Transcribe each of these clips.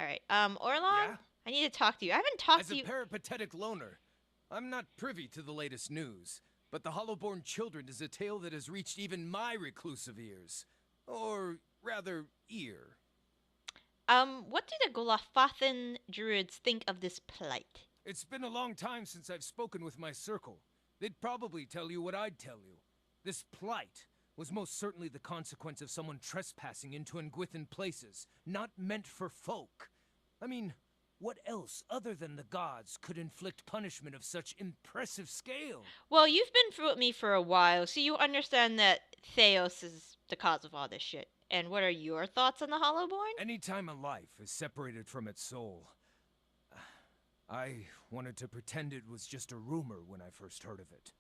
Alright, Orlon? Yeah? I need to talk to you. I haven't talked As to a you. peripatetic loner, I'm not privy to the latest news, but the Hollowborn Children is a tale that has reached even my reclusive ears. Or, rather, ear. What do the Golafathan druids think of this plight? It's been a long time since I've spoken with my circle. They'd probably tell you what I'd tell you. This plight was most certainly the consequence of someone trespassing into Nguithan places, not meant for folk. I mean, what else other than the gods could inflict punishment of such impressive scale? Well, you've been through with me for a while, so you understand that Theos is the cause of all this shit. And what are your thoughts on the Hollowborn? Anytime a life is separated from its soul, I wanted to pretend it was just a rumor when I first heard of it.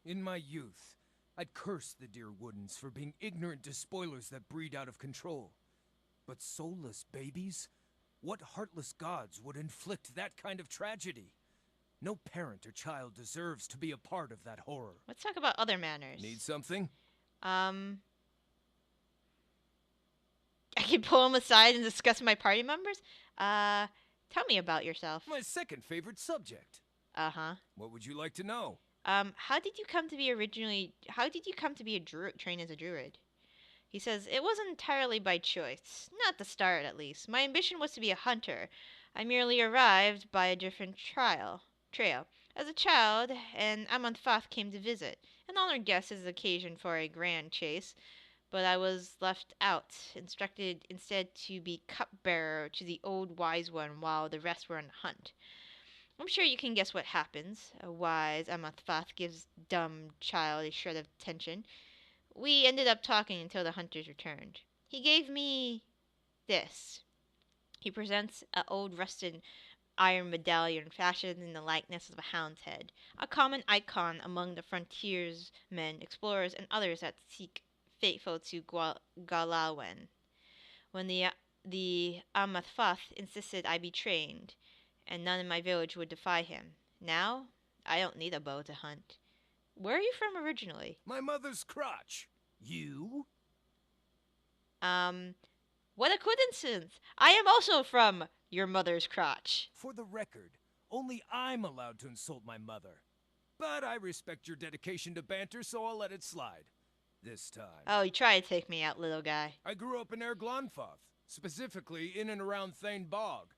In my youth, I'd cursed the dear Woodens for being ignorant despoilers that breed out of control. But soulless babies? What heartless gods would inflict that kind of tragedy? No parent or child deserves to be a part of that horror. Let's talk about other manners. Need something? I can pull him aside and discuss my party members? Tell me about yourself. My second favorite subject. Uh-huh. What would you like to know? How did you come to be a druid, trained as a druid? He says, it wasn't entirely by choice. Not at the start, at least. My ambition was to be a hunter. I merely arrived by a different trail. As a child, an Amanfath came to visit. An honored guest is the occasion for a grand chase, but I was left out, instructed instead to be cupbearer to the old wise one while the rest were on hunt. I'm sure you can guess what happens. A wise Amanfath gives dumb child a shred of attention. We ended up talking until the hunters returned. He gave me this. He presents an old rusted iron medallion fashioned in the likeness of a hound's head, a common icon among the frontiersmen, explorers, and others that seek faithful to Galawen. When the Amathfath insisted I be trained, and none in my village would defy him. Now, I don't need a bow to hunt. Where are you from originally? My mother's crotch. You? What a coincidence! I am also from your mother's crotch. For the record, only I'm allowed to insult my mother. But I respect your dedication to banter, so I'll let it slide. This time. Oh, you try to take me out, little guy. I grew up in Erglonfoth, specifically in and around Thane Bog.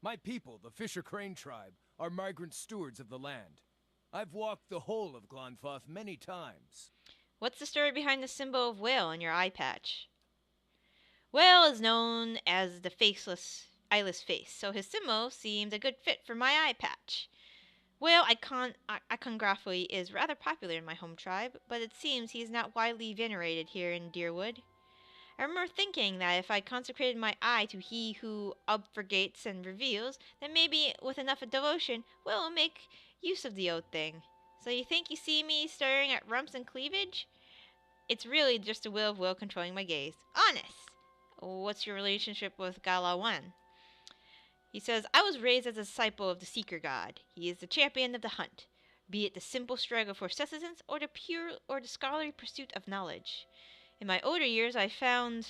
My people, the Fisher Crane tribe, are migrant stewards of the land. I've walked the whole of Glonfoth many times. What's the story behind the symbol of whale on your eye patch? Whale is known as the eyeless face, so his symbol seemed a good fit for my eye patch. Whale iconography is rather popular in my home tribe, but it seems he is not widely venerated here in Deerwood. I remember thinking that if I consecrated my eye to he who obfurgates and reveals, then maybe with enough devotion, Will make use of the old thing. So you think you see me staring at rumps and cleavage? It's really just the will of Will controlling my gaze. Honest! What's your relationship with Galawan? He says, I was raised as a disciple of the Seeker God. He is the champion of the hunt, be it the simple struggle for sustenance or the scholarly pursuit of knowledge. In my older years, I found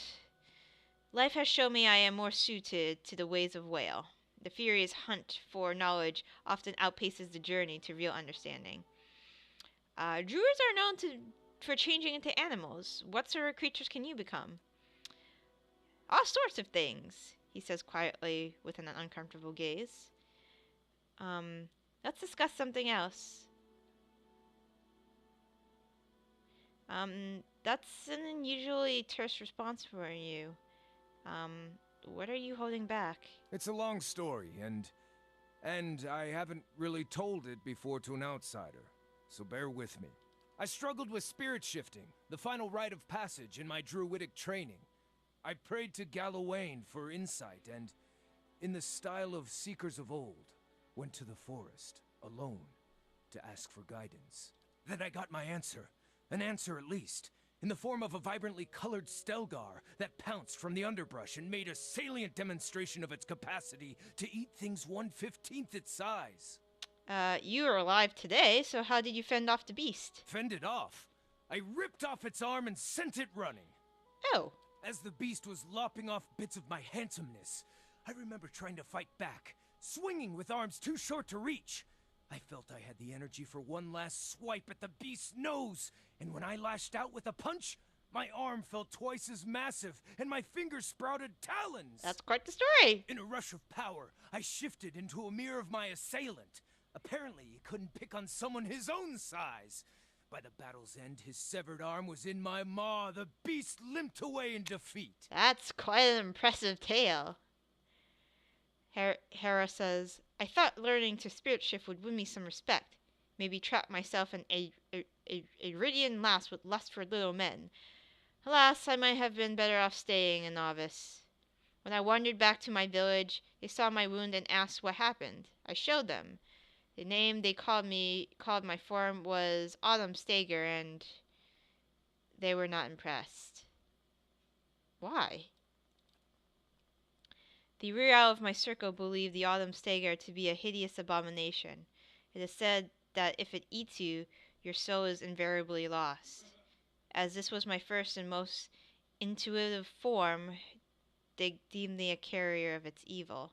life has shown me I am more suited to the ways of Whale. The furious hunt for knowledge often outpaces the journey to real understanding. Druids are known for changing into animals. What sort of creatures can you become? All sorts of things, he says quietly with an uncomfortable gaze. Let's discuss something else. That's an unusually terse response for you. What are you holding back? It's a long story, and I haven't really told it before to an outsider, so bear with me. I struggled with spirit shifting, the final rite of passage in my druidic training. I prayed to Galawain for insight, and, in the style of seekers of old, went to the forest, alone, to ask for guidance. Then I got my answer, an answer at least, in the form of a vibrantly colored Stelgar that pounced from the underbrush and made a salient demonstration of its capacity to eat things 1/15th its size. You are alive today, so how did you fend off the beast? Fend it off. I ripped off its arm and sent it running. Oh. As the beast was lopping off bits of my handsomeness, I remember trying to fight back, swinging with arms too short to reach. I felt I had the energy for one last swipe at the beast's nose, and when I lashed out with a punch, my arm felt twice as massive, and my fingers sprouted talons. That's quite the story. In a rush of power, I shifted into a mirror of my assailant. Apparently, he couldn't pick on someone his own size. By the battle's end, his severed arm was in my maw. The beast limped away in defeat. That's quite an impressive tale. Hera says, I thought learning to spirit shift would win me some respect. Maybe trap myself in a Iridian lass with lust for little men. Alas, I might have been better off staying a novice. When I wandered back to my village, they saw my wound and asked what happened. I showed them. The name they called my form was Autumn Stager, and they were not impressed. Why? The real of my circle believed the Autumn Stager to be a hideous abomination. It is said that if it eats you, your soul is invariably lost. As this was my first and most intuitive form, they deemed me a carrier of its evil.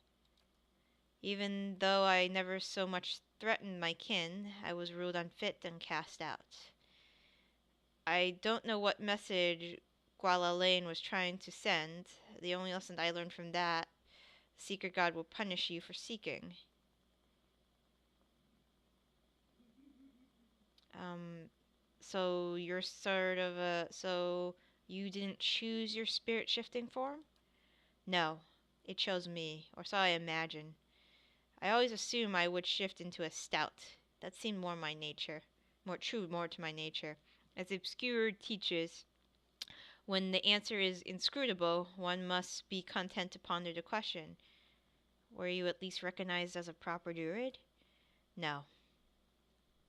Even though I never so much threatened my kin, I was ruled unfit and cast out. I don't know what message Gualalain was trying to send. The only lesson I learned from that, the secret god will punish you for seeking. So you're so you didn't choose your spirit shifting form? No, it chose me, or so I imagine. I always assumed I would shift into a stout. That seemed more my nature. More to my nature. As the obscure teaches, when the answer is inscrutable, one must be content to ponder the question. Were you at least recognized as a proper druid? No.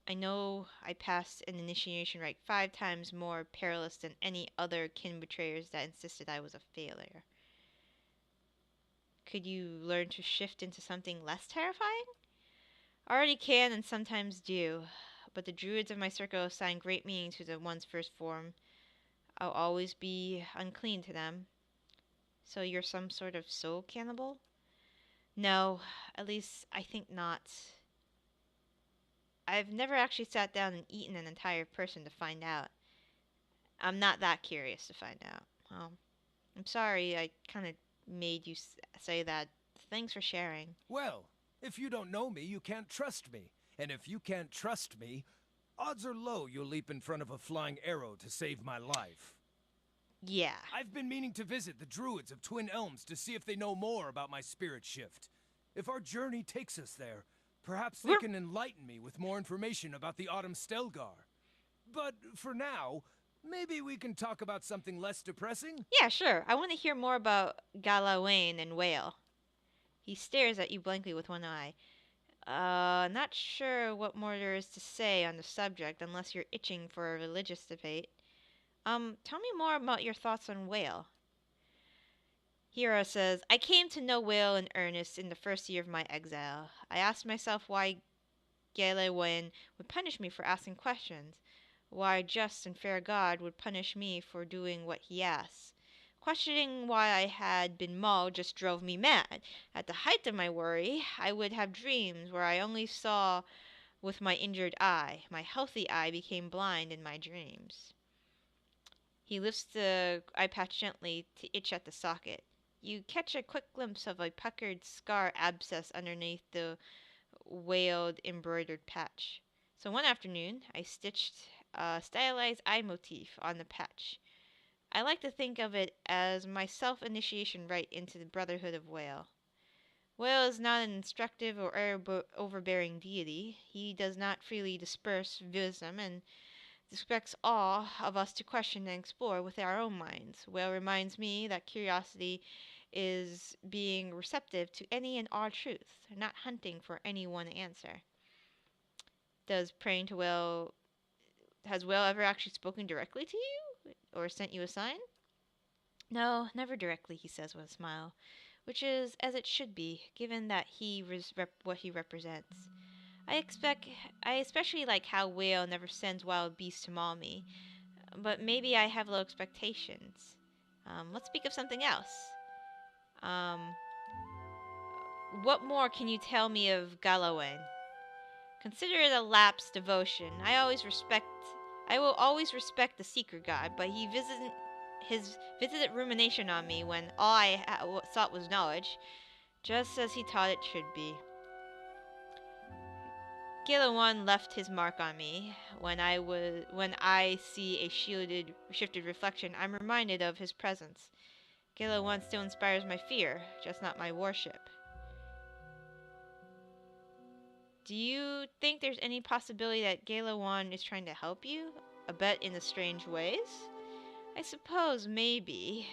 I know I passed an initiation rite 5 times more perilous than any other kin betrayers that insisted I was a failure. Could you learn to shift into something less terrifying? I already can and sometimes do, but the druids of my circle assign great meaning to the one's first form. I'll always be unclean to them. So you're some sort of soul cannibal? No, at least I think not. I've never actually sat down and eaten an entire person to find out. I'm not that curious to find out. Well, I'm sorry I kind of made you say that. Thanks for sharing. Well, if you don't know me, you can't trust me. And if you can't trust me, odds are low you'll leap in front of a flying arrow to save my life. Yeah. I've been meaning to visit the druids of Twin Elms to see if they know more about my spirit shift. If our journey takes us there, perhaps they can enlighten me with more information about the Autumn Stelgar. But for now, maybe we can talk about something less depressing? Yeah, sure. I want to hear more about Galawain and Whale. He stares at you blankly with one eye. Not sure what more there is to say on the subject unless you're itching for a religious debate. Tell me more about your thoughts on Whale. Hera says, I came to know Whale in earnest in the first year of my exile. I asked myself why Galawain would punish me for asking questions, why a just and fair God would punish me for doing what he asks. Questioning why I had been mauled just drove me mad. At the height of my worry, I would have dreams where I only saw with my injured eye. My healthy eye became blind in my dreams. He lifts the eye patch gently to itch at the socket. You catch a quick glimpse of a puckered scar abscess underneath the wailed embroidered patch. So one afternoon, I stitched a stylized eye motif on the patch. I like to think of it as my self-initiation rite into the Brotherhood of Whale. Whale is not an instructive or overbearing deity. He does not freely disperse wisdom and expects all of us to question and explore with our own minds. Whale reminds me that curiosity is being receptive to any and all truth, not hunting for any one answer. Does praying to Whale Has Whale ever actually spoken directly to you? Or sent you a sign? No, never directly, he says with a smile, which is as it should be, given that what he represents. I especially like how Whale never sends wild beasts to maul me, but maybe I have low expectations. Let's speak of something else. Um, What more can you tell me of Galawain? Consider it a lapsed devotion. I will always respect the seeker god, but his visited rumination on me when all I sought was knowledge, just as he taught it should be. Galawan left his mark on me. When I see a shifted reflection, I'm reminded of his presence. Galawan still inspires my fear, just not my worship. Do you think there's any possibility that Galawan is trying to help you? A bit in the strange ways? I suppose maybe.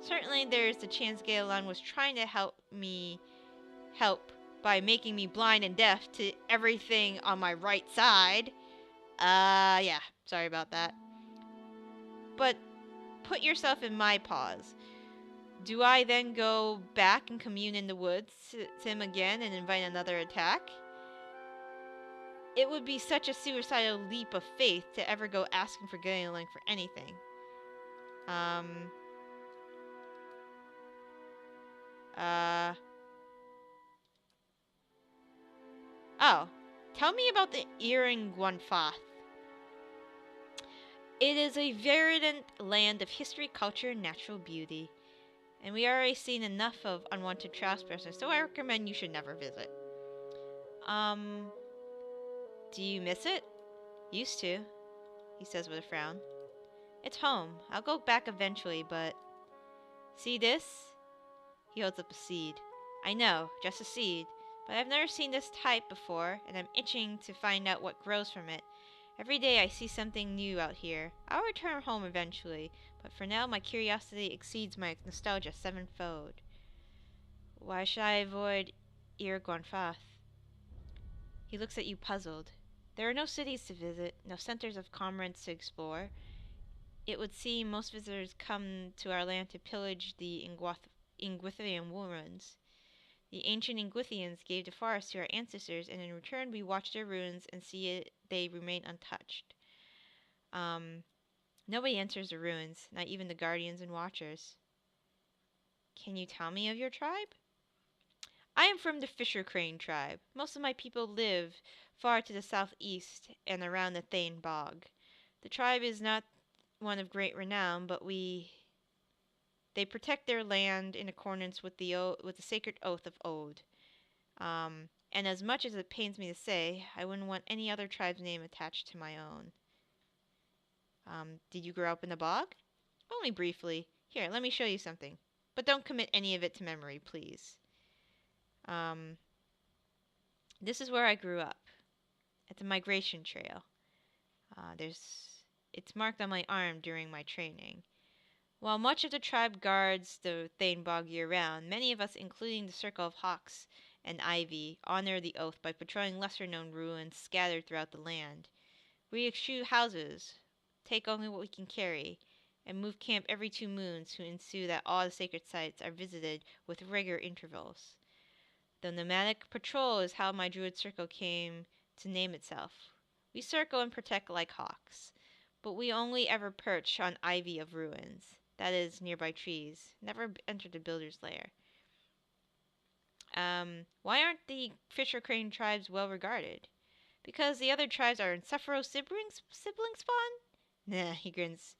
Certainly there's the chance Galawan was trying to help by making me blind and deaf to everything on my right side. Yeah, sorry about that. But put yourself in my paws. Do I then go back and commune in the woods to him again and invite another attack? It would be such a suicidal leap of faith to ever go asking for Galen for anything. Um. Oh. Tell me about the Earing Guanfath. It is a verdant land of history, culture, and natural beauty. And we already seen enough of unwanted trespassers, so I recommend you should never visit. Do you miss it? Used to, he says with a frown. It's home. I'll go back eventually, but... See this? He holds up a seed. I know, just a seed, but I've never seen this type before, and I'm itching to find out what grows from it. Every day I see something new out here. I'll return home eventually, but for now my curiosity exceeds my nostalgia sevenfold. Why should I avoid Irgonfath? He looks at you puzzled. There are no cities to visit, no centers of commerce to explore. It would seem most visitors come to our land to pillage the Ingwithian ruins. The ancient Ingwithians gave the forest to our ancestors, and in return we watch their ruins and see they remain untouched. Nobody enters the ruins, not even the guardians and watchers. Can you tell me of your tribe? I am from the Fisher Crane tribe. Most of my people live far to the southeast and around the Thane Bog. The tribe is not one of great renown, but they protect their land in accordance with the sacred oath of Ode. And as much as it pains me to say, I wouldn't want any other tribe's name attached to my own. Did you grow up in the bog? Only briefly. Here, let me show you something. But don't commit any of it to memory, please. This is where I grew up, at the migration trail. It's marked on my arm during my training. While much of the tribe guards the Thane Bog year-round, many of us, including the Circle of Hawks and Ivy, honor the oath by patrolling lesser-known ruins scattered throughout the land. We eschew houses, take only what we can carry, and move camp every 2 moons to ensure that all the sacred sites are visited with regular intervals. The nomadic patrol is how my druid circle came to name itself. We circle and protect like hawks, but we only ever perch on ivy of ruins, that is, nearby trees, never enter the builder's lair. Why aren't the Fisher Crane tribes well regarded? Because the other tribes are insufferable sibling spawn? Nah, he grins.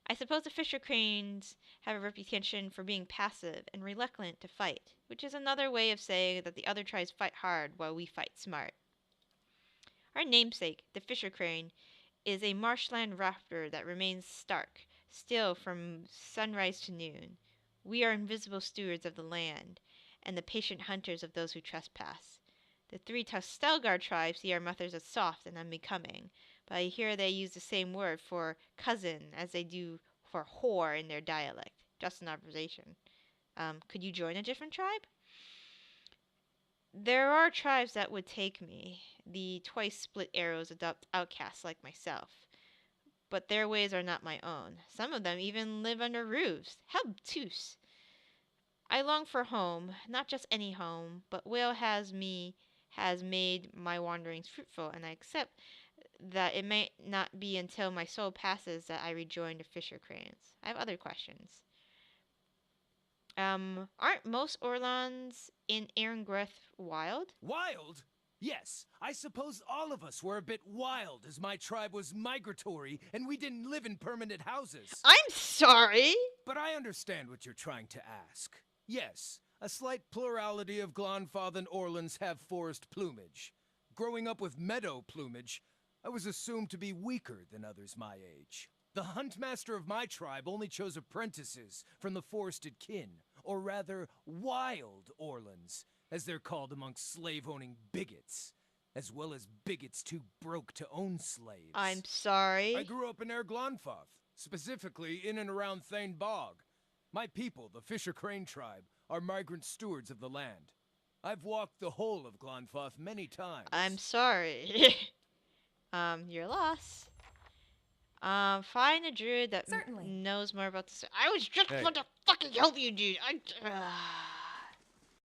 I suppose the Fisher Cranes have a reputation for being passive and reluctant to fight, which is another way of saying that the other tribes fight hard while we fight smart. Our namesake, the Fisher Crane, is a marshland raptor that remains stark, still from sunrise to noon. We are invisible stewards of the land, and the patient hunters of those who trespass. The 3 Tustelgar tribes see our methods as soft and unbecoming, but I hear they use the same word for cousin as they do for whore in their dialect. Just an observation. Could you join a different tribe? There are tribes that would take me. The twice split arrows adopt outcasts like myself. But their ways are not my own. Some of them even live under roofs. How obtuse. I long for home, not just any home, but Will has made my wanderings fruitful, and I accept that it may not be until my soul passes that I rejoin the Fisher Cranes. I have other questions. Aren't most Orlons in Aarongreth wild? Wild? Yes, I suppose all of us were a bit wild as my tribe was migratory and we didn't live in permanent houses. I'm sorry! But I understand what you're trying to ask. Yes, a slight plurality of Glonfathan Orlans have forest plumage. Growing up with meadow plumage, I was assumed to be weaker than others my age. The huntmaster of my tribe only chose apprentices from the forested kin, or rather, wild Orlans, as they're called amongst slave-owning bigots, as well as bigots too broke to own slaves. I'm sorry. I grew up in Glonfath, specifically in and around Thane Bog. My people, the Fisher Crane tribe, are migrant stewards of the land. I've walked the whole of Glonfath many times. I'm sorry. Your loss. Find a druid that Certainly. knows more about this. I was just Hey. want to fucking help you, dude.